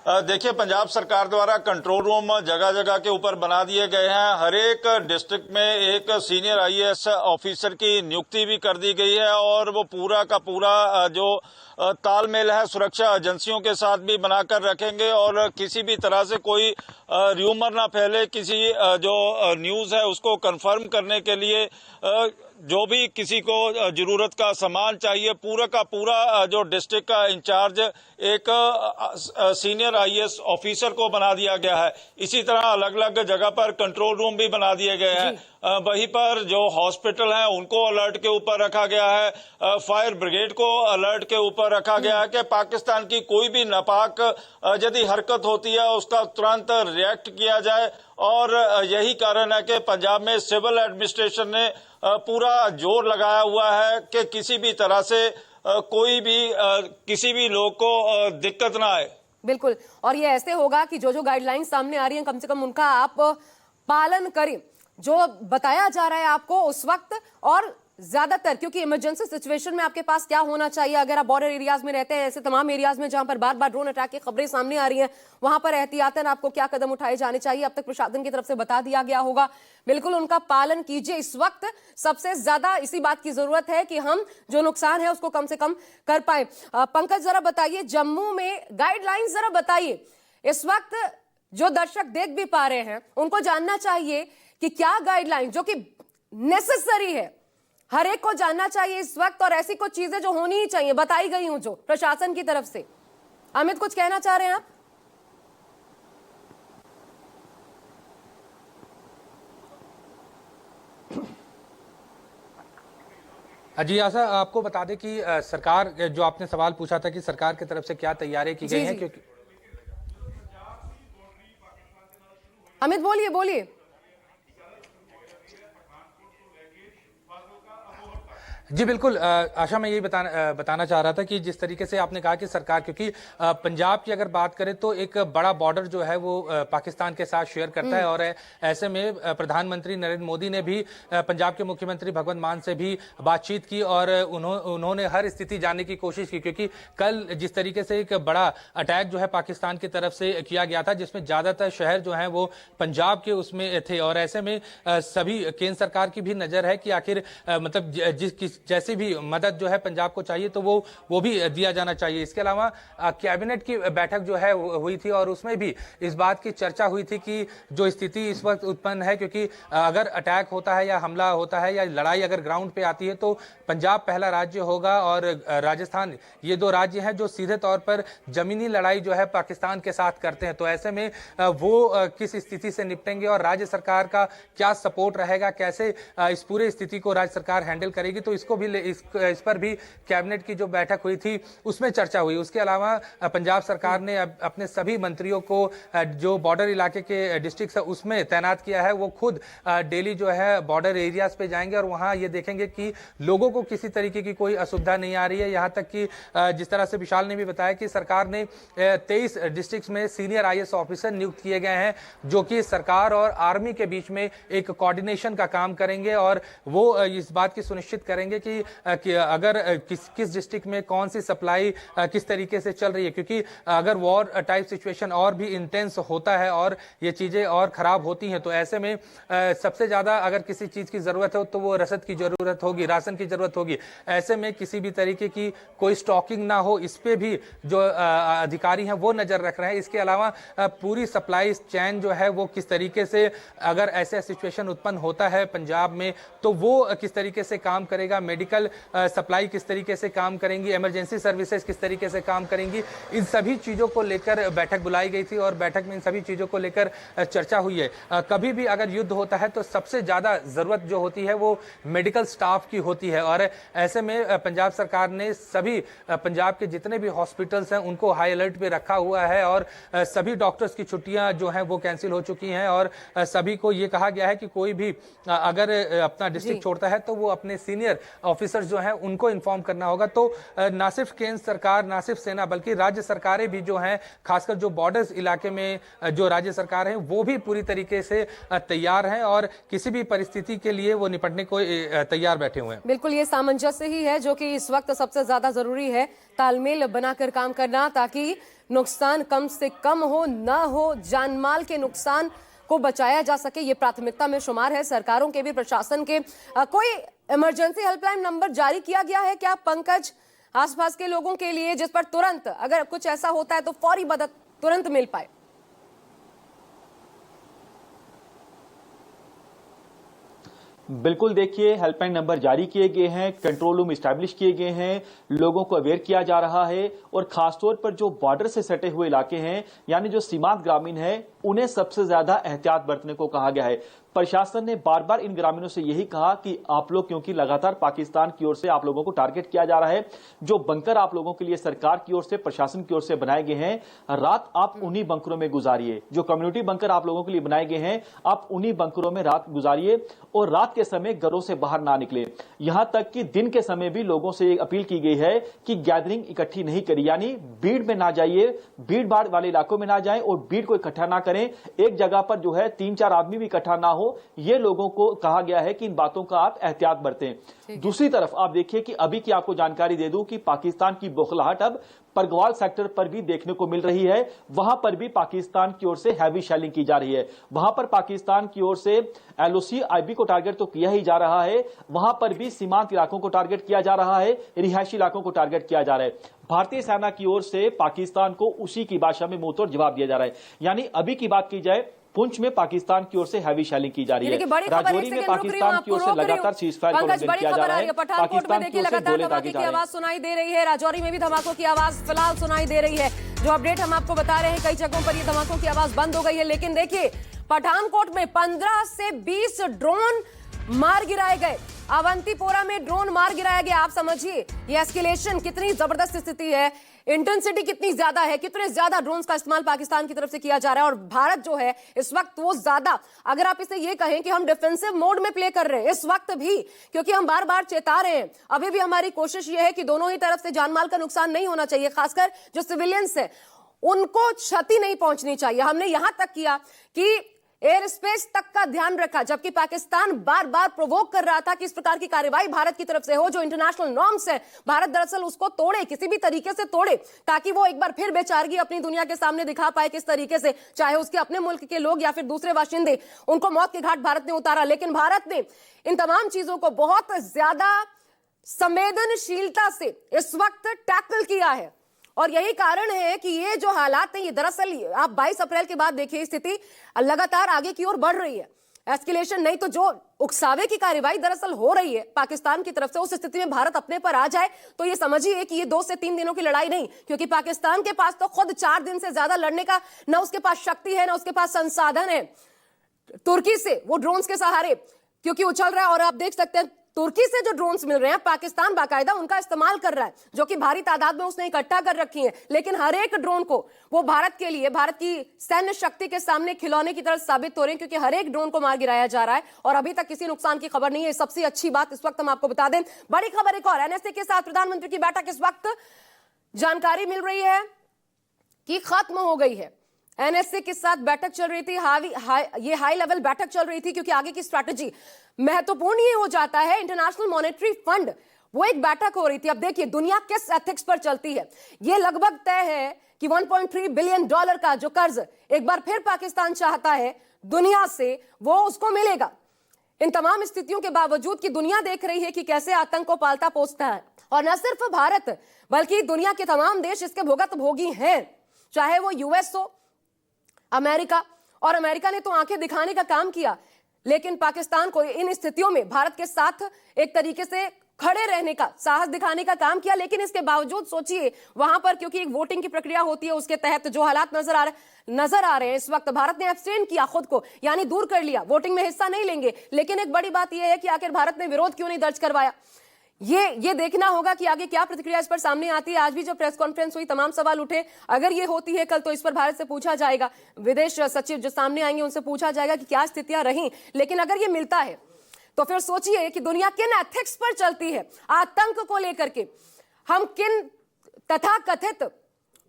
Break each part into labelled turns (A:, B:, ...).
A: देखिए, पंजाब सरकार द्वारा कंट्रोल रूम जगह जगह के ऊपर बना दिए गए हैं। हर एक डिस्ट्रिक्ट में एक सीनियर आईएएस ऑफिसर की नियुक्ति भी कर दी गई है और वो पूरा का पूरा जो तालमेल है सुरक्षा एजेंसियों के साथ भी बनाकर रखेंगे और किसी भी तरह से कोई र्यूमर ना फैले, किसी जो न्यूज है उसको कंफर्म करने के लिए जो भी किसी को जरूरत का सामान चाहिए, पूरा का पूरा जो डिस्ट्रिक्ट का इंचार्ज एक सीनियर आईएएस ऑफिसर को बना दिया गया है। इसी तरह अलग अलग जगह पर कंट्रोल रूम भी बना दिए गए हैं। वहीं पर जो हॉस्पिटल हैं उनको अलर्ट के ऊपर रखा गया है, फायर ब्रिगेड को अलर्ट के ऊपर रखा गया है कि पाकिस्तान की कोई भी नापाक यदि हरकत होती है उसका तुरंत रिएक्ट किया जाए। और यही कारण है कि पंजाब में सिविल एडमिनिस्ट्रेशन ने पूरा जोर लगाया हुआ है कि किसी भी तरह से कोई भी किसी भी लोग को दिक्कत ना आए।
B: बिल्कुल, और ये ऐसे होगा कि जो जो गाइडलाइन सामने आ रही हैं कम से कम उनका आप पालन करें, जो बताया जा रहा है आपको उस वक्त। और ज्यादातर क्योंकि इमरजेंसी सिचुएशन में आपके पास क्या होना चाहिए, अगर आप बॉर्डर एरियाज में रहते हैं, ऐसे तमाम एरियाज में जहां पर बार बार ड्रोन अटैक की खबरें सामने आ रही हैं, वहां पर एहतियातन आपको क्या कदम उठाए जाने चाहिए, अब तक प्रशासन की तरफ से बता दिया गया होगा। बिल्कुल उनका पालन कीजिए। इस वक्त सबसे ज्यादा इसी बात की जरूरत है कि हम जो नुकसान है उसको कम से कम कर पाए। पंकज, जरा बताइए, जम्मू में गाइडलाइंस जरा बताइए। इस वक्त जो दर्शक देख भी पा रहे हैं उनको जानना चाहिए कि क्या गाइडलाइन जो कि नेसेसरी है, हर एक को जानना चाहिए इस वक्त, और ऐसी कुछ चीजें जो होनी ही चाहिए बताई गई हूं जो प्रशासन की तरफ से। अमित, कुछ कहना चाह रहे हैं आप?
C: जी आशा, आपको बता दें कि सरकार, जो आपने सवाल पूछा था कि सरकार की तरफ से क्या तैयारी की गई है, क्योंकि
B: अमित बोलिए बोलिए।
C: जी बिल्कुल आशा, मैं यही बताना चाह रहा था कि जिस तरीके से आपने कहा कि सरकार, क्योंकि पंजाब की अगर बात करें तो एक बड़ा बॉर्डर जो है वो पाकिस्तान के साथ शेयर करता है। और ऐसे में प्रधानमंत्री नरेंद्र मोदी ने भी पंजाब के मुख्यमंत्री भगवंत मान से भी बातचीत की और उन्होंने हर स्थिति जानने की कोशिश की, क्योंकि कल जिस तरीके से एक बड़ा अटैक जो है पाकिस्तान की तरफ से किया गया था, जिसमें ज्यादातर शहर जो है वो पंजाब के उसमें थे। और ऐसे में सभी केंद्र सरकार की भी नजर है कि आखिर मतलब जैसी भी मदद जो है पंजाब को चाहिए तो वो भी दिया जाना चाहिए। इसके अलावा कैबिनेट की बैठक जो है हुई थी और उसमें भी इस बात की चर्चा हुई थी कि जो स्थिति इस वक्त उत्पन्न है, क्योंकि अगर अटैक होता है या हमला होता है या लड़ाई अगर ग्राउंड पे आती है तो पंजाब पहला राज्य होगा और राजस्थान, ये दो राज्य हैं जो सीधे तौर पर जमीनी लड़ाई जो है पाकिस्तान के साथ करते हैं। तो ऐसे में वो किस स्थिति से निपटेंगे और राज्य सरकार का क्या सपोर्ट रहेगा, कैसे इस पूरे स्थिति को राज्य सरकार हैंडल करेगी, तो इसको भी इस पर भी कैबिनेट की जो बैठक हुई थी उसमें चर्चा हुई। उसके अलावा पंजाब सरकार ने अपने सभी मंत्रियों को जो बॉर्डर इलाके के डिस्ट्रिक्ट है उसमें तैनात किया है। वो खुद डेली जो है बॉर्डर एरियाज पे जाएंगे और वहां ये देखेंगे कि लोगों को किसी तरीके की कोई असुविधा नहीं आ रही है। यहां तक कि जिस तरह से विशाल ने भी बताया कि सरकार ने 23 डिस्ट्रिक्ट में सीनियर आईएएस ऑफिसर नियुक्त किए गए हैं, जो कि सरकार और आर्मी के बीच में एक कोऑर्डिनेशन का काम करेंगे और वो इस बात की सुनिश्चित करेंगे कि अगर किस डिस्ट्रिक्ट में कौन सी सप्लाई किस तरीके से चल रही है, क्योंकि अगर वॉर टाइप सिचुएशन और भी इंटेंस होता है और ये चीजें और खराब होती हैं तो ऐसे में सबसे ज्यादा अगर किसी चीज की जरूरत हो तो वो रसद की जरूरत होगी, राशन की जरूरत होगी। ऐसे में किसी भी तरीके की कोई स्टॉकिंग ना हो, इस पे भी जो अधिकारी हैं वो नजर रख रहे हैं। इसके अलावा पूरी सप्लाई चैन जो है वो किस तरीके से, अगर ऐसे सिचुएशन उत्पन्न होता है पंजाब में तो वो किस तरीके से काम करेगा, मेडिकल सप्लाई किस तरीके से काम करेंगी, इमरजेंसी सर्विसेज किस तरीके से काम करेंगी, इन सभी चीजों को लेकर बैठक बुलाई गई थी और बैठक में इन सभी चीजों को लेकर चर्चा हुई है। कभी भी अगर युद्ध होता है तो सबसे ज्यादा जरूरत जो होती है वो मेडिकल स्टाफ की होती है और ऐसे में पंजाब सरकार ने सभी पंजाब के जितने भी हॉस्पिटल्स हैं उनको हाई अलर्ट पे रखा हुआ है और सभी डॉक्टर्स की छुट्टियां जो हैं वो कैंसिल हो चुकी हैं और सभी को ये कहा गया है कि कोई भी अगर अपना डिस्ट्रिक्ट छोड़ता है तो वो अपने सीनियर ऑफिसर्स जो हैं उनको इन्फॉर्म करना होगा। तो ना सिर्फ केंद्र सरकार, ना सिर्फ सेना, बल्कि राज्य सरकारें भी जो हैं, खासकर जो बॉर्डर्स इलाके में जो राज्य सरकार है वो भी पूरी तरीके से तैयार हैं और किसी भी परिस्थिति के लिए वो निपटने को तैयार बैठे हुए हैं।
B: बिल्कुल, ये सामंजस्य ही है जो कि इस वक्त सबसे ज्यादा जरूरी है, तालमेल बनाकर काम करना, ताकि नुकसान कम से कम हो, ना हो, जानमाल के नुकसान को बचाया जा सके, ये प्राथमिकता में शुमार है सरकारों के भी, प्रशासन के। कोई इमरजेंसी हेल्पलाइन नंबर जारी किया गया है क्या पंकज, आसपास के लोगों के लिए, जिस पर तुरंत अगर कुछ ऐसा होता है तो फौरी मदद तुरंत मिल पाए?
D: बिल्कुल, देखिए हेल्पलाइन नंबर जारी किए गए हैं, कंट्रोल रूम इस्टेब्लिश किए गए हैं, लोगों को अवेयर किया जा रहा है और खासतौर पर जो बॉर्डर से सटे हुए इलाके हैं यानी जो सीमांत ग्रामीण है उन्हें सबसे ज्यादा एहतियात बरतने को कहा गया है। प्रशासन ने बार बार इन ग्रामीणों से यही कहा कि आप लोग, क्योंकि लगातार पाकिस्तान की ओर से आप लोगों को टारगेट किया जा रहा है, जो बंकर आप लोगों के लिए सरकार की ओर से, प्रशासन की ओर से बनाए गए हैं, रात आप उन्हीं बंकरों में गुजारिए। जो कम्युनिटी बंकर आप लोगों के लिए बनाए गए हैं, आप उन्हीं बंकरों में रात गुजारिए और रात के समय घरों से बाहर ना निकले। यहां तक कि दिन के समय भी लोगों से अपील की गई है कि गैदरिंग इकट्ठी नहीं करी, यानी भीड़ में ना जाइए, भीड़ भाड़ वाले इलाकों में ना जाएं और भीड़ को इकट्ठा ना करें। एक जगह पर जो है 3-4 आदमी भी इकट्ठा ना हो, ये लोगों को कहा गया है कि इन बातों का आप एहतियात बरतें। दूसरी तरफ आप देखिए कि अभी की आपको जानकारी दे दूं कि पाकिस्तान की बौखलाहट अब परगवाल सेक्टर पर भी देखने को मिल रही है। वहां पर भी पाकिस्तान की ओर से हैवी शेलिंग की जा रही है। वहां पर पाकिस्तान की ओर से एलओसी आईबी को टारगेट तो किया ही जा रहा है, वहां पर भी सीमांत इलाकों को टारगेट किया जा रहा है, रिहायशी इलाकों को टारगेट किया जा रहा है। भारतीय सेना की ओर से पाकिस्तान को उसी की भाषा में मुंहतोड़ जवाब दिया जा रहा है। यानी अभी की बात की जाए, पुंछ में पाकिस्तान की ओर से हैवी शेलिंग की जा रही है, राजौरी में पाकिस्तान की ओर से लगातार सीजफायर का उल्लंघन किया जा रहा है।
B: पठानकोट में देखिए लगातार धमाके की आवाज सुनाई दे रही है, राजौरी में भी धमाकों की आवाज फिलहाल सुनाई दे रही है। जो अपडेट हम आपको बता रहे हैं, कई जगहों पर ये धमाकों की आवाज बंद हो गई है, लेकिन देखिए पठानकोट में 15 से 20 ड्रोन मार गिराए गए। अवंतीपोरा में ड्रोन मार गिराया गया। आप समझिए ये एस्केलेशन कितनी जबरदस्त स्थिति है, इंटेंसिटी कितनी ज्यादा है, कितने ज्यादा ड्रोन्स का इस्तेमाल पाकिस्तान की तरफ से किया जा रहा है। और भारत जो है इस वक्त वो ज्यादा, अगर आप इसे ये कहें कि हम डिफेंसिव मोड में प्ले कर रहे हैं इस वक्त भी, क्योंकि हम बार बार चेता रहे हैं, अभी भी हमारी कोशिश ये है कि दोनों ही तरफ से जानमाल का नुकसान नहीं होना चाहिए, खासकर जो सिविलियंस है उनको क्षति नहीं पहुंचनी चाहिए। हमने यहां तक किया कि एयर स्पेस तक का ध्यान रखा, जबकि पाकिस्तान बार बार प्रोवोक कर रहा था कि इस प्रकार की कार्रवाई भारत की तरफ से हो। जो इंटरनेशनल नॉर्म्स है, भारत दरअसल उसको तोड़े, किसी भी तरीके से तोड़े, ताकि वो एक बार फिर बेचारगी अपनी दुनिया के सामने दिखा पाए किस तरीके से, चाहे उसके अपने मुल्क के लोग या फिर दूसरे बाशिंदे, उनको मौत के घाट भारत ने उतारा। लेकिन भारत ने इन तमाम चीजों को बहुत ज्यादा संवेदनशीलता से इस वक्त टैकल किया है। और यही कारण है कि ये जो हालात हैं, ये दरअसल आप 22 अप्रैल के बाद देखिए स्थिति लगातार आगे की ओर बढ़ रही है। एस्केलेशन नहीं तो जो उकसावे की कार्रवाई दरअसल हो रही है पाकिस्तान की तरफ से, उस स्थिति में भारत अपने पर आ जाए तो ये समझिए कि ये 2 से 3 दिनों की लड़ाई नहीं, क्योंकि पाकिस्तान के पास तो खुद 4 दिन से ज्यादा लड़ने का ना उसके पास शक्ति है, ना उसके पास संसाधन है। तुर्की से वो ड्रोन्स के सहारे क्योंकि उछल रहा है, और आप देख सकते हैं तुर्की से जो ड्रोन्स मिल रहे हैं पाकिस्तान बाकायदा उनका इस्तेमाल कर रहा है, जो कि भारी तादाद में उसने इकट्ठा कर रखी है। लेकिन हर एक ड्रोन को वो भारत के लिए, भारत की सैन्य शक्ति के सामने खिलौने की तरह साबित हो रहे हैं, क्योंकि हर एक ड्रोन को मार गिराया जा रहा है और अभी तक किसी नुकसान की खबर नहीं है। सबसे अच्छी बात इस वक्त हम आपको बता दें, बड़ी खबर एक और, एनएसए के साथ प्रधानमंत्री की बैठक इस वक्त जानकारी मिल रही है कि खत्म हो गई है। एनएसए के साथ बैठक चल रही थी, ये हाई लेवल बैठक चल रही थी, क्योंकि आगे की स्ट्रैटेजी महत्वपूर्ण ये हो जाता है। इंटरनेशनल मॉनेटरी फंड, वो एक बैठक हो रही थी। अब देखिए दुनिया किस एथिक्स पर चलती है। ये लगभग तय है कि $1.3 बिलियन का जो कर्ज एक बार फिर पाकिस्तान चाहता है दुनिया से, वो उसको मिलेगा। इन तमाम स्थितियों के बावजूद कि दुनिया देख रही है कि कैसे आतंक को पालता पोसता है, और न सिर्फ भारत बल्कि दुनिया के तमाम देश इसके भुगतभोगी हैं, चाहे वो यूएस हो, अमेरिका। और अमेरिका ने तो आंखें दिखाने का काम किया, लेकिन पाकिस्तान को इन स्थितियों में भारत के साथ एक तरीके से खड़े रहने का, साहस दिखाने का काम किया। लेकिन इसके बावजूद सोचिए वहां पर, क्योंकि एक वोटिंग की प्रक्रिया होती है, उसके तहत जो हालात नजर आ रहे हैं इस वक्त, भारत ने एब्सटेन किया खुद को, यानी दूर कर लिया, वोटिंग में हिस्सा नहीं लेंगे। लेकिन एक बड़ी बात यह है कि आखिर भारत ने विरोध क्यों नहीं दर्ज करवाया, ये देखना होगा कि आगे क्या प्रतिक्रिया इस पर सामने आती है। आज भी जब प्रेस कॉन्फ्रेंस हुई तमाम सवाल उठे, अगर ये होती है कल तो इस पर भारत से पूछा जाएगा, विदेश सचिव जो सामने आएंगे उनसे पूछा जाएगा कि क्या स्थितियां रहीं। लेकिन अगर ये मिलता है तो फिर सोचिए कि दुनिया किन एथिक्स पर चलती है आतंक को लेकर के। हम किन तथाकथित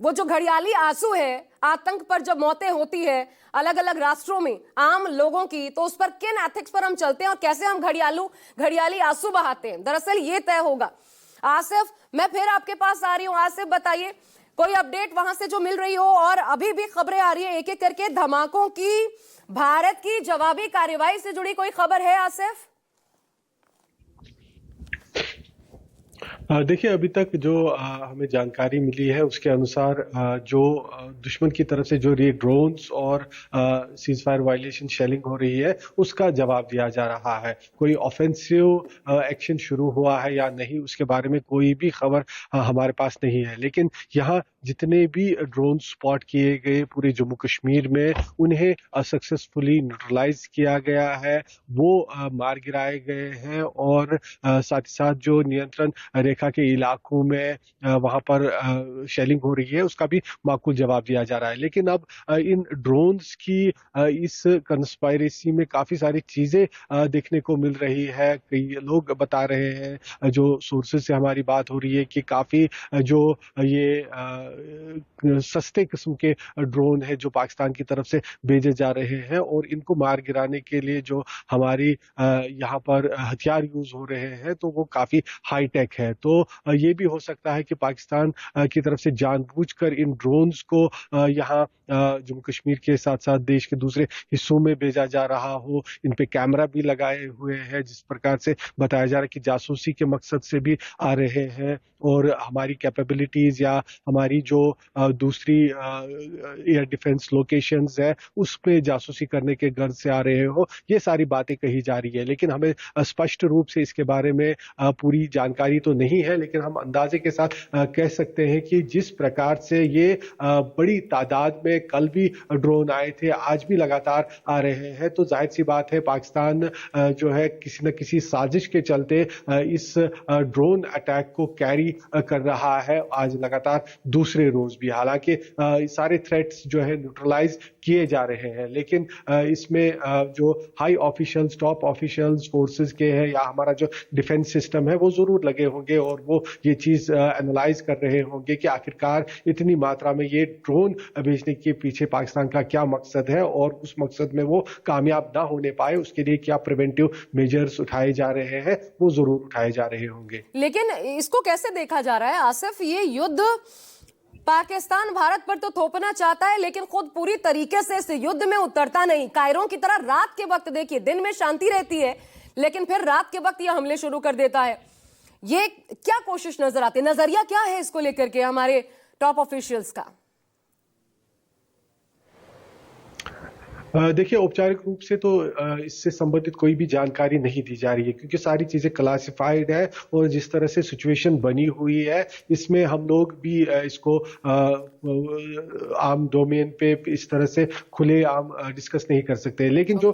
B: वो जो घड़ियाली आंसू है, आतंक पर जब मौतें होती है अलग अलग राष्ट्रों में आम लोगों की, तो उस पर किन एथिक्स पर हम चलते हैं और कैसे हम घड़ियाली आंसू बहाते हैं, दरअसल ये तय होगा। आसिफ, मैं फिर आपके पास आ रही हूं। आसिफ बताइए, कोई अपडेट वहां से जो मिल रही हो, और अभी भी खबरें आ रही है एक एक करके धमाकों की, भारत की जवाबी कार्रवाई से जुड़ी कोई खबर है आसिफ?
E: देखिए, अभी तक जो हमें जानकारी मिली है उसके अनुसार जो दुश्मन की तरफ से जो ये ड्रोन्स और सीज फायर वायलेशन शेलिंग हो रही है उसका जवाब दिया जा रहा है। कोई ऑफेंसिव एक्शन शुरू हुआ है या नहीं उसके बारे में कोई भी खबर हमारे पास नहीं है, लेकिन यहाँ जितने भी ड्रोन स्पॉट किए गए पूरे जम्मू कश्मीर में उन्हें सक्सेसफुली न्यूट्रलाइज किया गया है, वो मार गिराए गए हैं और साथ ही साथ जो नियंत्रण रेखा के इलाकों में वहां पर शेलिंग हो रही है उसका भी माकूल जवाब दिया जा रहा है। लेकिन अब इन ड्रोन्स की इस कंस्पायरेसी में काफी सारी चीजें देखने को मिल रही है। कई लोग बता रहे हैं, जो सोर्सेज से हमारी बात हो रही है, कि काफी जो ये सस्ते किस्म के ड्रोन है जो पाकिस्तान की तरफ से भेजे जा रहे हैं और इनको मार गिराने के लिए जो हमारी यहाँ पर हथियार यूज हो रहे हैं तो वो काफी हाई टेक है। तो ये भी हो सकता है कि पाकिस्तान की तरफ से जानबूझकर इन ड्रोन्स को यहाँ जम्मू कश्मीर के साथ साथ देश के दूसरे हिस्सों में भेजा जा रहा हो। इन पे कैमरा भी लगाए हुए हैं, जिस प्रकार से बताया जा रहा है कि जासूसी के मकसद से भी आ रहे हैं और हमारी कैपेबिलिटीज या हमारी जो दूसरी एयर डिफेंस लोकेशंस है उस पे जासूसी करने के गर्ज से आ रहे हो। ये सारी बातें कही जा रही है, लेकिन हमें स्पष्ट रूप से इसके बारे में पूरी जानकारी तो नहीं है, लेकिन हम अंदाजे के साथ कह सकते हैं कि जिस प्रकार से ये बड़ी तादाद में कल भी ड्रोन आए थे, आज भी लगातार आ रहे हैं, तो जाहिर सी बात है पाकिस्तान जो है किसी न किसी साजिश के चलते इस ड्रोन अटैक को कैरी कर रहा है आज लगातार दूसरे रोज भी। हालांकि सारे थ्रेट्स जो है न्यूट्रलाइज किए जा रहे हैं, लेकिन इसमें जो high officials, top officials forces के हैं या हमारा जो डिफेंस सिस्टम है वो जरूर लगे होंगे और वो ये चीज एनालाइज कर रहे होंगे कि आखिरकार इतनी मात्रा में ये ड्रोन भेजने के पीछे पाकिस्तान का क्या मकसद है और उस मकसद में वो कामयाब ना होने पाए उसके लिए क्या प्रिवेंटिव मेजर्स उठाए जा रहे हैं, वो जरूर उठाए जा रहे होंगे।
B: लेकिन इसको कैसे देखा जा रहा है आसिफ? ये युद्ध पाकिस्तान भारत पर तो थोपना चाहता है लेकिन खुद पूरी तरीके से इस युद्ध में उतरता नहीं। कायरों की तरह रात के वक्त देखिए, दिन में शांति रहती है लेकिन फिर रात के वक्त ये हमले शुरू कर देता है। ये क्या कोशिश नजर आती है? नजरिया क्या है इसको लेकर के हमारे टॉप ऑफिशियल्स का?
E: देखिए, औपचारिक रूप से तो इससे संबंधित कोई भी जानकारी नहीं दी जा रही है क्योंकि सारी चीजें क्लासिफाइड है और जिस तरह से सिचुएशन बनी हुई है इसमें हम लोग भी इसको आम डोमेन पे इस तरह से खुले आम डिस्कस नहीं कर सकते। लेकिन जो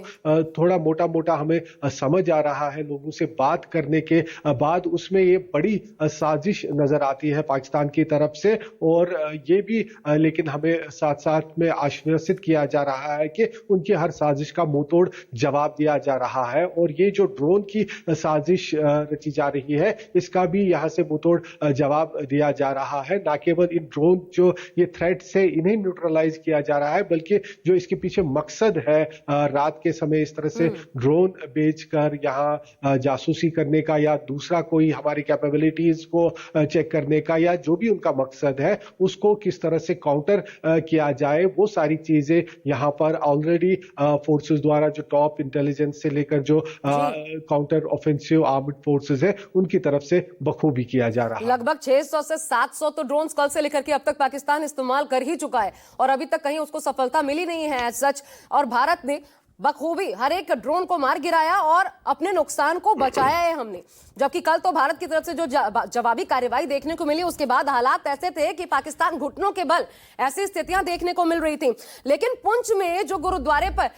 E: थोड़ा मोटा मोटा हमें समझ आ रहा है लोगों से बात करने के बाद, उसमें ये बड़ी साजिश नजर आती है पाकिस्तान की तरफ से और ये भी लेकिन हमें साथ साथ में आश्वासित किया जा रहा है कि उनकी हर साजिश का मुंहतोड़ जवाब दिया जा रहा है और ये जो ड्रोन की साजिश रची जा रही है इसका भी यहाँ से मुंहतोड़ जवाब दिया जा रहा है। न केवल इन ड्रोन जो ये थ्रेट्स है इन्हें न्यूट्रलाइज किया जा रहा है, बल्कि जो इसके पीछे मकसद है रात के समय इस तरह से ड्रोन भेजकर यहाँ जासूसी करने का या दूसरा कोई हमारी कैपेबिलिटीज को चेक करने का या जो भी उनका मकसद है उसको किस तरह से काउंटर किया जाए, वो सारी चीजें यहाँ पर ऑलरेडी फोर्सेस द्वारा जो टॉप इंटेलिजेंस से लेकर जो काउंटर ऑफेंसिव आर्म्ड फोर्सेस है उनकी तरफ से बखूबी किया जा रहा है।
B: लगभग 600 से 700 तो ड्रोन्स कल से लेकर के अब तक पाकिस्तान इस्तेमाल कर ही चुका है और अभी तक कहीं उसको सफलता मिली नहीं है सच। और भारत ने बखूबी हर एक ड्रोन को मार गिराया और अपने नुकसान को बचाया है हमने। जबकि कल तो भारत की तरफ से जो जवाबी कार्रवाई देखने को मिली उसके बाद हालात ऐसे थे कि पाकिस्तान घुटनों के बल, ऐसी स्थितियां देखने को मिल रही थी। लेकिन पुंछ में जो गुरुद्वारे पर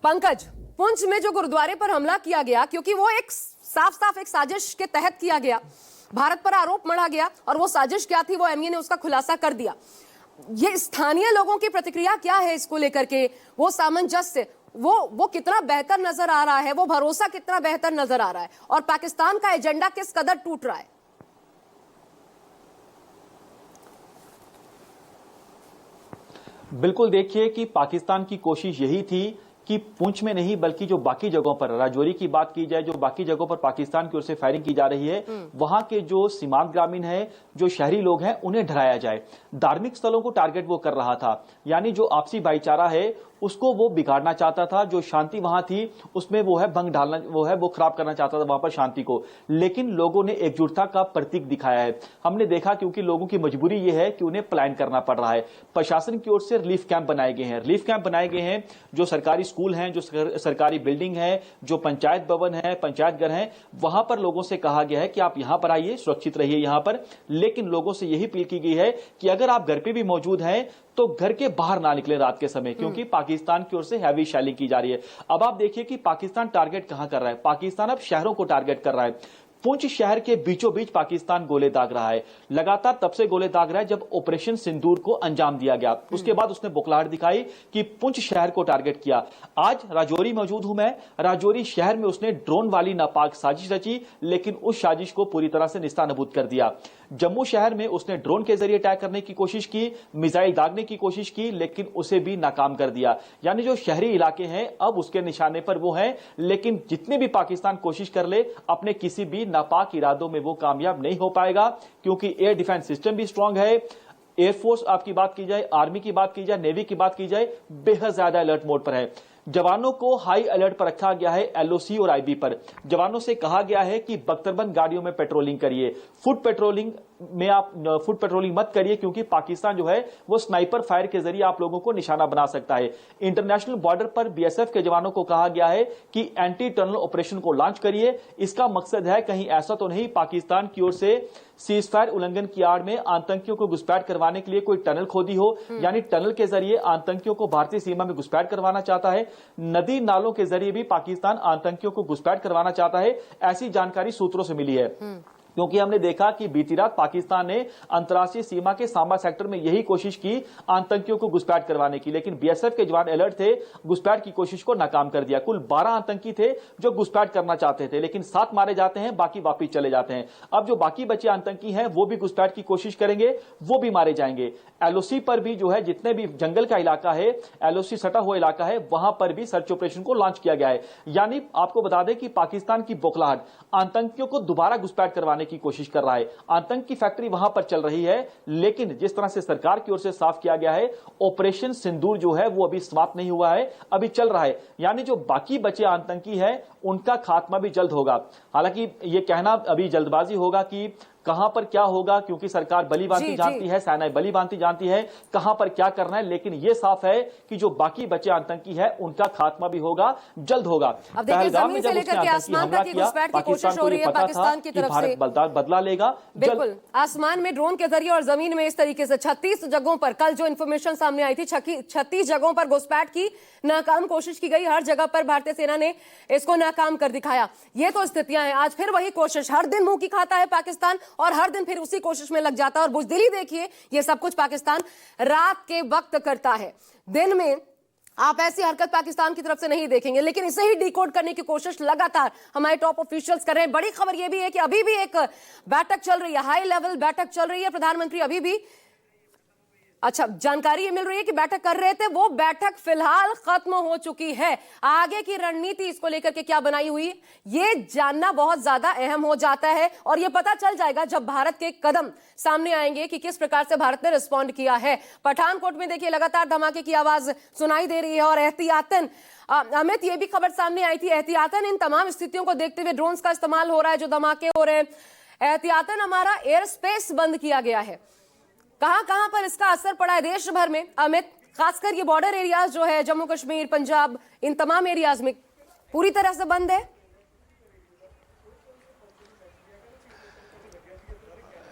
B: पंकज, पुंछ में जो गुरुद्वारे पर हमला किया गया, क्योंकि वो एक साफ एक साजिश के तहत किया गया, भारत पर आरोप मढ़ा गया और वो साजिश क्या थी वो एमईए ने उसका खुलासा कर दिया। ये स्थानीय लोगों की प्रतिक्रिया क्या है इसको लेकर के? वो सामंजस्य वो कितना बेहतर नजर आ रहा है, वो भरोसा कितना बेहतर नजर आ रहा है और पाकिस्तान का एजेंडा किस कदर टूट रहा है?
D: बिल्कुल, देखिए कि पाकिस्तान की कोशिश यही थी कि पुंछ में नहीं बल्कि जो बाकी जगहों पर राजौरी की बात की जाए, जो बाकी जगहों पर पाकिस्तान की ओर से फायरिंग की जा रही है, वहां के जो सीमांत ग्रामीण है, जो शहरी लोग हैं, उन्हें डराया जाए। धार्मिक स्थलों को टारगेट वो कर रहा था, यानी जो आपसी भाईचारा है उसको वो बिगाड़ना चाहता था। जो शांति वहां थी उसमें वो है भंग डालना, वो खराब करना चाहता था वहां पर शांति को। लेकिन लोगों ने एकजुटता का प्रतीक दिखाया है, हमने देखा, क्योंकि लोगों की मजबूरी ये है कि उन्हें पलायन करना पड़ रहा है। प्रशासन की ओर से रिलीफ कैंप बनाए गए हैं, रिलीफ कैंप बनाए गए हैं। जो सरकारी स्कूल हैं, जो सरकारी बिल्डिंग है, जो पंचायत भवन है, पंचायत घर है, वहां पर लोगों से कहा गया है कि आप यहां पर आइए, सुरक्षित रहिए यहां पर। लेकिन लोगों से यही अपील की गई है कि अगर आप घर पे भी मौजूद हैं तो घर के बाहर ना निकले रात के समय, क्योंकि पाकिस्तान की ओर से हैवी शेलिंग की जा रही है। अब आप देखिए कि पाकिस्तान टारगेट कहां कर रहा है। पाकिस्तान अब शहरों को टारगेट कर रहा है। पुंछ शहर के बीचों बीच पाकिस्तान गोले दाग रहा है, लगातार तब से गोले दाग रहा है जब ऑपरेशन सिंदूर को अंजाम दिया गया। उसके बाद उसने बुखलाहट दिखाई कि पुंछ शहर को टारगेट किया। आज राजौरी मौजूद हूं मैं, राजौरी शहर में उसने ड्रोन वाली नापाक साजिश रची, लेकिन उस साजिश को पूरी तरह से निस्तानाबूद कर दिया। जम्मू शहर में उसने ड्रोन के जरिए अटैक करने की कोशिश की, मिसाइल दागने की कोशिश की, लेकिन उसे भी नाकाम कर दिया। यानी जो शहरी इलाके हैं अब उसके निशाने पर वो हैं, लेकिन जितनी भी पाकिस्तान कोशिश कर ले, अपने किसी भी नापाक इरादों में वो कामयाब नहीं हो पाएगा, क्योंकि एयर डिफेंस सिस्टम भी स्ट्रांग है। एयरफोर्स आपकी बात की जाए, आर्मी की बात की जाए, नेवी की बात की जाए, बेहद ज्यादा अलर्ट मोड पर है। जवानों को हाई अलर्ट पर रखा गया है, एलओसी और आईबी पर। जवानों से कहा गया है कि बख्तरबंद गाड़ियों में पेट्रोलिंग करिए, फुट पेट्रोलिंग मत करिए, क्योंकि पाकिस्तान जो है वो स्नाइपर फायर के जरिए आप लोगों को निशाना बना सकता है। इंटरनेशनल बॉर्डर पर बीएसएफ के जवानों को कहा गया है कि एंटी टनल ऑपरेशन को लॉन्च करिए। इसका मकसद है कहीं ऐसा तो नहीं पाकिस्तान की ओर से सीज फायर उल्लंघन की आड़ में आतंकियों को घुसपैठ करवाने के लिए कोई टनल खोदी हो, यानी टनल के जरिए आतंकियों को भारतीय सीमा में घुसपैठ करवाना चाहता है। नदी नालों के जरिए भी पाकिस्तान आतंकियों को घुसपैठ करवाना चाहता है, ऐसी जानकारी सूत्रों से मिली है। क्योंकि हमने देखा कि बीती रात पाकिस्तान ने अंतर्राष्ट्रीय सीमा के सांबा सेक्टर में यही कोशिश की आतंकियों को घुसपैठ करवाने की, लेकिन बीएसएफ के जवान अलर्ट थे, घुसपैठ की कोशिश को नाकाम कर दिया। कुल 12 आतंकी थे जो घुसपैठ करना चाहते थे, लेकिन 7 मारे जाते हैं, बाकी वापिस चले जाते हैं। अब जो बाकी बचे आतंकी हैं वो भी घुसपैठ की कोशिश करेंगे, वो भी मारे जाएंगे। एलओसी पर भी जो है, जितने भी जंगल का इलाका है, एलओसी सटा हुआ इलाका है, वहां पर भी सर्च ऑपरेशन को लॉन्च किया गया है। यानी आपको बता दें कि पाकिस्तान की बौखलाहट आतंकियों को दोबारा घुसपैठ करवाने की कोशिश कर रहा है। आतंक की फैक्ट्री वहां पर चल रही है, लेकिन जिस तरह से सरकार की ओर से साफ किया गया है, ऑपरेशन सिंदूर जो है वो अभी समाप्त नहीं हुआ है, अभी चल रहा है। यानी जो बाकी बचे आतंकी है उनका खात्मा भी जल्द होगा। हालांकि ये कहना अभी जल्दबाजी होगा कि कहां पर क्या होगा, क्योंकि सरकार भली भांति जानती है, सेना भली भांति जानती है कहां पर क्या करना है, लेकिन यह साफ है कि जो बाकी बचे आतंकी है उनका खात्मा भी होगा, जल्द होगा।
B: अब देखिए, जमीन से लेकर के आसमान तक की घुसपैठ की कोशिश हो रही है पाकिस्तान की तरफ से।
D: बदला लेगा,
B: बिल्कुल। आसमान में ड्रोन के जरिए और जमीन में इस तरीके से 36 जगहों पर, कल जो इंफॉर्मेशन सामने आई थी, 36 जगहों पर घुसपैठ की नाकाम कोशिश की गई। हर जगह पर भारतीय सेना ने इसको नाकाम कर दिखाया। ये तो स्थितियां हैं। आज फिर वही कोशिश, हर दिन मुंह की खाता है पाकिस्तान और हर दिन फिर उसी कोशिश में लग जाता है। और बुज़दिली देखिए, ये सब कुछ पाकिस्तान रात के वक्त करता है। दिन में आप ऐसी हरकत पाकिस्तान की तरफ से नहीं देखेंगे, लेकिन इसे ही डिकोड करने की कोशिश लगातार हमारे टॉप ऑफिशियल्स कर रहे हैं। बड़ी खबर यह भी है कि अभी भी एक बैठक चल रही है, हाई लेवल बैठक चल रही है। प्रधानमंत्री अभी भी, अच्छा, जानकारी ये मिल रही है कि बैठक कर रहे थे, वो बैठक फिलहाल खत्म हो चुकी है। आगे की रणनीति इसको लेकर के क्या बनाई हुई, ये जानना बहुत ज्यादा अहम हो जाता है। और ये पता चल जाएगा जब भारत के कदम सामने आएंगे कि किस प्रकार से भारत ने रिस्पॉन्ड किया है। पठानकोट में देखिए लगातार धमाके की आवाज सुनाई दे रही है और एहतियातन, अमित, ये भी खबर सामने आई थी, एहतियातन इन तमाम स्थितियों को देखते हुए ड्रोन्स का इस्तेमाल हो रहा है, जो धमाके हो रहे हैं, एहतियातन हमारा एयर स्पेस बंद किया गया है। कहां कहां पर इसका असर पड़ा है देश भर में, अमित? खासकर ये बॉर्डर एरियाज जो है, जम्मू कश्मीर, पंजाब, इन तमाम एरियाज में पूरी तरह से बंद है।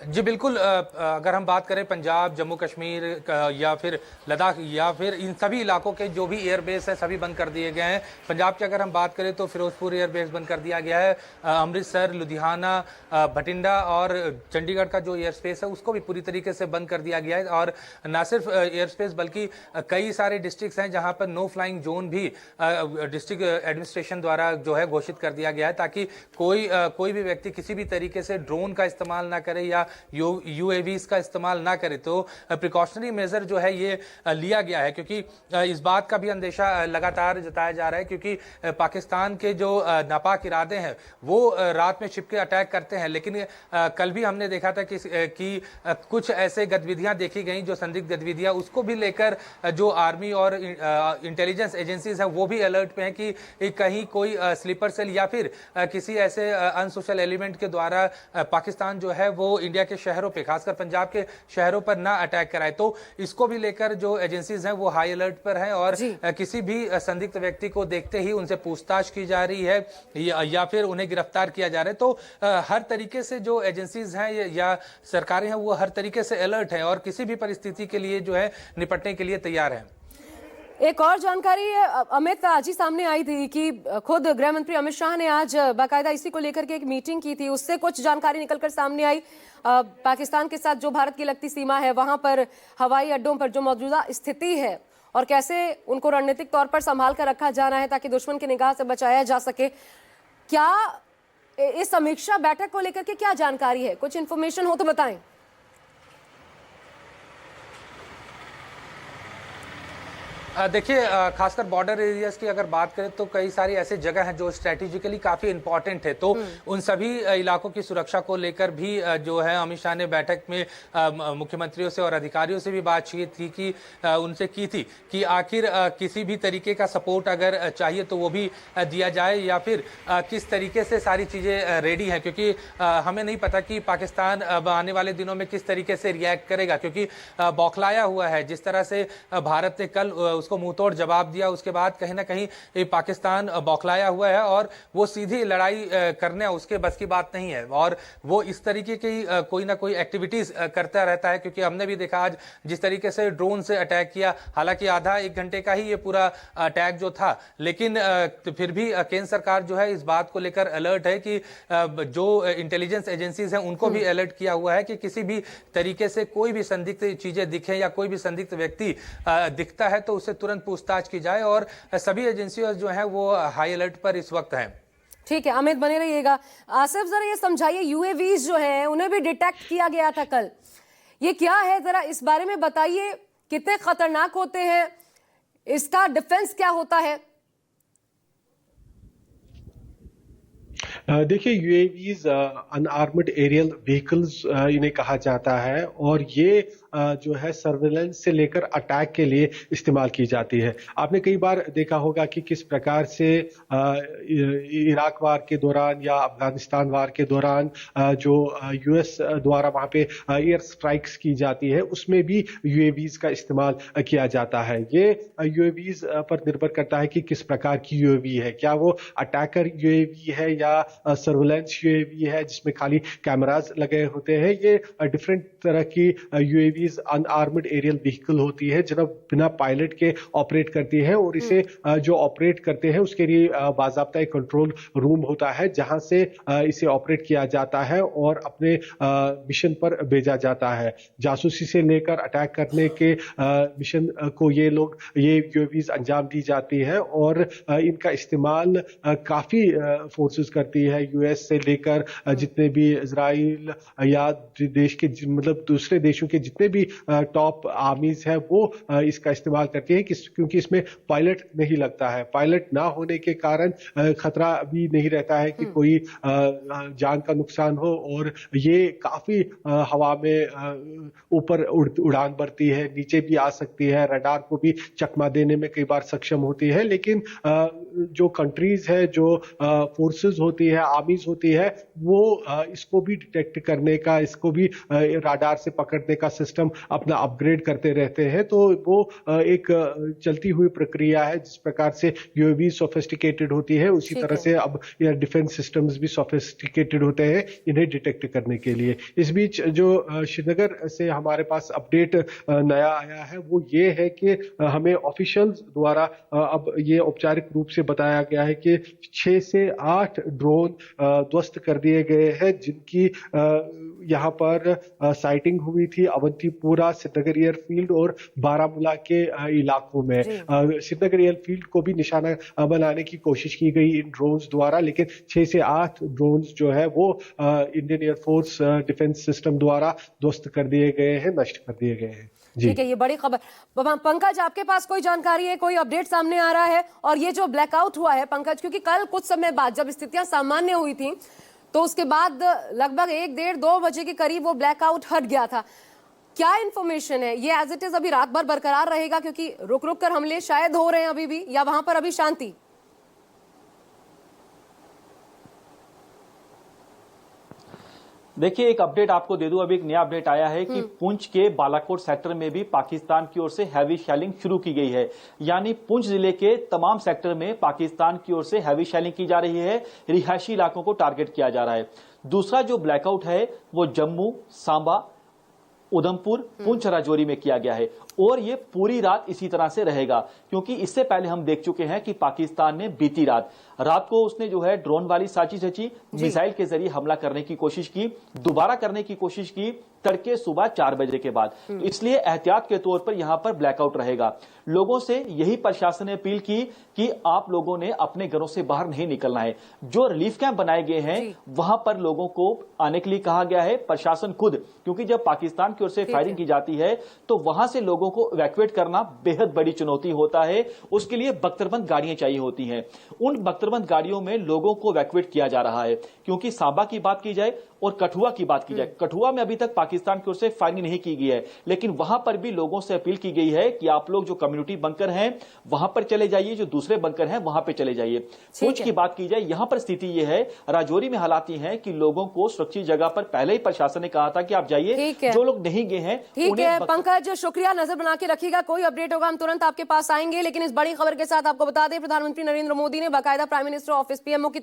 C: जी बिल्कुल। अगर हम बात करें पंजाब, जम्मू कश्मीर या फिर लद्दाख या फिर इन सभी इलाकों के जो भी एयरबेस है सभी बंद कर दिए गए हैं। पंजाब की अगर हम बात करें तो फिरोजपुर एयरबेस बंद कर दिया गया है। अमृतसर, लुधियाना, भटिंडा और चंडीगढ़ का जो एयर स्पेस है उसको भी पूरी तरीके से बंद कर दिया गया है। और न सिर्फ एयर स्पेस बल्कि कई सारे डिस्ट्रिक्ट्स हैं जहाँ पर नो फ्लाइंग जोन भी डिस्ट्रिक्ट एडमिनिस्ट्रेशन द्वारा जो है घोषित कर दिया गया है, ताकि कोई भी व्यक्ति किसी भी तरीके से ड्रोन का इस्तेमाल ना करे या यूएवीज का इस्तेमाल ना करे। तो प्रिकॉशनरी मेजर जो है ये लिया गया है, क्योंकि इस बात का भी अंदेशा लगातार जताया जा रहा है, क्योंकि पाकिस्तान के जो नापाक इरादे हैं वो रात में छिपके अटैक करते हैं। लेकिन कल भी हमने देखा था कि कुछ ऐसे गतिविधियां देखी गई जो संदिग्ध गतिविधियां, उसको भी लेकर जो आर्मी और इंटेलिजेंस एजेंसीज हैं वो भी अलर्ट पे हैं कि कहीं कोई स्लीपर सेल या फिर किसी ऐसे अनसोशल एलिमेंट के द्वारा पाकिस्तान जो है वो इंडिया के शहरों पे, खासकर पंजाब के शहरों पर ना अटैक कराए। तो इसको भी लेकर जो एजेंसीज हैं वो हाई अलर्ट पर हैं और किसी भी संदिग्ध व्यक्ति को देखते ही उनसे पूछताछ की जा रही है या फिर उन्हें गिरफ्तार किया जा रहा है। तो हर तरीके से जो एजेंसीज हैं या सरकारें हैं वो हर तरीके से अलर्ट हैं और किसी भी परिस्थिति के लिए जो है निपटने के लिए तैयार हैं।
B: एक और जानकारी अमित आज ही सामने आई थी कि खुद गृह मंत्री अमित शाह ने आज बाकायदा इसी को लेकर के एक मीटिंग की थी। उससे कुछ जानकारी निकलकर सामने आई। पाकिस्तान के साथ जो भारत की लगती सीमा है वहां पर हवाई अड्डों पर जो मौजूदा स्थिति है और कैसे उनको रणनीतिक तौर पर संभाल कर रखा जाना है ताकि दुश्मन की निगाह से बचाया जा सके। क्या इस समीक्षा बैठक को लेकर के क्या जानकारी है? कुछ इन्फॉर्मेशन हो तो बताएं।
C: देखिए, खासकर बॉर्डर एरियाज की अगर बात करें तो कई सारी ऐसी जगह हैं जो स्ट्रेटेजिकली काफी इंपॉर्टेंट है। तो उन सभी इलाकों की सुरक्षा को लेकर भी जो है अमित शाह ने बैठक में मुख्यमंत्रियों से और अधिकारियों से भी बातचीत की उनसे की थी कि आखिर किसी भी तरीके का सपोर्ट अगर चाहिए तो वो भी दिया जाए या फिर किस तरीके से सारी चीजें रेडी हैं, क्योंकि हमें नहीं पता कि पाकिस्तान अब आने वाले दिनों में किस तरीके से रिएक्ट करेगा, क्योंकि बौखलाया हुआ है। जिस तरह से भारत ने कल उसको मुंहतोड़ जवाब दिया, उसके बाद कहीं ना कहीं पाकिस्तान बौखलाया हुआ है और वो सीधी लड़ाई करने उसके बस की बात नहीं है और वो इस तरीके की कोई ना कोई एक्टिविटीज करता रहता है। क्योंकि हमने भी देखा आज जिस तरीके से ड्रोन से अटैक किया, हालांकि आधा एक घंटे का ही ये पूरा अटैक जो था, लेकिन फिर भी केंद्र सरकार जो है इस बात को लेकर अलर्ट है कि जो इंटेलिजेंस एजेंसीज हैं उनको भी अलर्ट किया हुआ है कि किसी भी तरीके से कोई भी संदिग्ध चीजें दिखे या कोई भी संदिग्ध व्यक्ति दिखता है तो उसे तुरंत पूछताछ की जाए और सभी एजेंसियां जो हैं वो हाई अलर्ट पर इस वक्त हैं।
B: ठीक है अमित, बने रहिएगा। आसिफ, जरा ये समझाइए, यूएवीज जो हैं उन्हें भी डिटेक्ट किया गया था कल, ये क्या है, जरा इस बारे में बताइए। कितने खतरनाक होते हैं, इसका डिफेंस क्या होता है?
E: देखिए, यूएवीज अनआर्मड एरियल व्हीकल्स इन्हें कहा जाता है और ये जो है सर्वेलेंस से लेकर अटैक के लिए इस्तेमाल की जाती है। आपने कई बार देखा होगा कि किस प्रकार से इराक वार के दौरान या अफगानिस्तान वार के दौरान जो यूएस द्वारा वहां पे एयर स्ट्राइक्स की जाती है उसमें भी यूएवीज का इस्तेमाल किया जाता है। ये यूएवीज पर निर्भर करता है कि किस प्रकार की यूएवी है, क्या वो अटैकर यूएवी है या सर्वेलेंस यूएवी है जिसमें खाली कैमराज लगे होते हैं। ये डिफरेंट तरह की यूएवी अनआर्मड एरियल व्हीकल होती है जो बिना पायलट के ऑपरेट करती है और इसे जो ऑपरेट करते हैं उसके लिए बाकायदा एक कंट्रोल रूम होता है जहां से इसे ऑपरेट किया जाता है और अपने मिशन पर भेजा जाता है। जासूसी से लेकर अटैक करने के मिशन को ये यूएवीज अंजाम दी जाती है और इनका इस्तेमाल काफी फोर्सेस करती है। यूएस से लेकर जितने भी इजराइल या देश के मतलब दूसरे देशों के जितने भी टॉप आर्मीज है वो इसका इस्तेमाल करती है क्योंकि इसमें पायलट नहीं लगता है। पायलट ना होने के कारण खतरा भी नहीं रहता है कि कोई जान का नुकसान हो और ये काफी हवा में ऊपर उड़ान भरती है, नीचे भी आ सकती है, रडार को भी चकमा देने में कई बार सक्षम होती है। लेकिन जो कंट्रीज है, जो फोर्सेस होती है, आर्मीज होती है, वो इसको भी डिटेक्ट करने का, इसको भी रडार से पकड़ने का सिस्टम अपना अपग्रेड करते रहते हैं। तो वो एक चलती हुई प्रक्रिया है। जिस प्रकार से यूएवी सोफिस्टिकेटेड होती है उसी तरह से अब डिफेंस सिस्टम्स भी सोफिस्टिकेटेड होते हैं इन्हें डिटेक्ट करने के लिए। इस बीच जो श्रीनगर से हमारे पास अपडेट नया आया है वो ये है कि हमें ऑफिशियल्स द्वारा अब ये औपचारिक रूप से बताया गया है कि 6 से 8 ड्रोन ध्वस्त कर दिए गए हैं जिनकी यहाँ पर साइटिंग हुई थी अवंती थी पूरा श्रीनगर एयरफील्ड और बारामूला के इलाकों में। श्रीनगर एयरफील्ड को भी निशाना बनाने की कोशिश की गई इन ड्रोन्स द्वारा, लेकिन 6 से 8 ड्रोन्स जो है वो इंडियन एयरफोर्स डिफेंस सिस्टम द्वारा ध्वस्त कर दिए गए हैं, नष्ट कर दिए गए हैं।
B: ठीक है, ये बड़ी खबर। पंकज, आपके पास कोई जानकारी है, कोई अपडेट सामने आ रहा है? और ये जो ब्लैकआउट हुआ है पंकज, क्योंकि कल कुछ समय बाद जब स्थितियां सामान्य हुई थी तो उसके बाद लगभग 1, 1:30, 2 बजे के करीब वो ब्लैकआउट हट गया था। क्या इन्फॉर्मेशन है? ये एज इट इज अभी रात भर बरकरार रहेगा क्योंकि रुक रुक कर हमले शायद हो रहे हैं अभी भी, या वहां पर अभी शांति?
D: देखिए, एक अपडेट आपको दे दूं, अभी एक नया अपडेट आया है कि पुंछ के बालाकोट सेक्टर में भी पाकिस्तान की ओर से हैवी शेलिंग शुरू की गई है। यानी पुंछ जिले के तमाम सेक्टर में पाकिस्तान की ओर से हैवी शेलिंग की जा रही है, रिहायशी इलाकों को टारगेट किया जा रहा है। दूसरा जो ब्लैकआउट है वो जम्मू, सांबा, उधमपुर, पुंछ, राजौरी में किया गया है और ये पूरी रात इसी तरह से रहेगा, क्योंकि इससे पहले हम देख चुके हैं कि पाकिस्तान ने बीती रात को उसने जो है ड्रोन वाली साजिश रची, मिसाइल के जरिए हमला करने की कोशिश की, दोबारा करने की कोशिश की तड़के सुबह 4 बजे के बाद। तो इसलिए एहतियात के तौर पर यहां पर ब्लैकआउट रहेगा। लोगों से यही प्रशासन ने अपील की कि आप लोगों ने अपने घरों से बाहर नहीं निकलना है। जो रिलीफ कैंप बनाए गए हैं वहां पर लोगों को आने के लिए कहा गया है। प्रशासन खुद, क्योंकि जब पाकिस्तान की ओर से फायरिंग की जाती है तो वहां से लोगों को इवैक्यूएट करना बेहद बड़ी चुनौती होता है। उसके लिए बख्तरबंद गाड़ियां चाहिए होती हैं। उन बख्तरबंद गाड़ियों में लोगों को इवैक्यूएट किया जा रहा है, क्योंकि सांबा की बात की जाए और कठुआ की बात की जाए, कठुआ में अभी तक पाकिस्तान की ओर से फायरिंग नहीं की गई है, लेकिन वहां पर भी लोगों से अपील की गई है कि आप लोग जो कम्युनिटी बंकर हैं वहां पर चले जाइए, जो दूसरे बंकर हैं वहां पर चले जाइए। पुंछ की बात की जाए, यहां पर स्थिति यह है, राजौरी में हालात ये हैं कि लोगों को सुरक्षित जगह पर पहले ही प्रशासन ने कहा था कि आप जाइए, जो लोग नहीं गए हैं।
B: ठीक है पंकज, शुक्रिया, नजर बना के रखिएगा, कोई अपडेट होगा हम तुरंत आपके पास आएंगे। लेकिन इस बड़ी खबर के साथ आपको बता दें, प्रधानमंत्री नरेंद्र मोदी ने बाकायदा प्राइम मिनिस्टर ऑफिस, पीएमओ की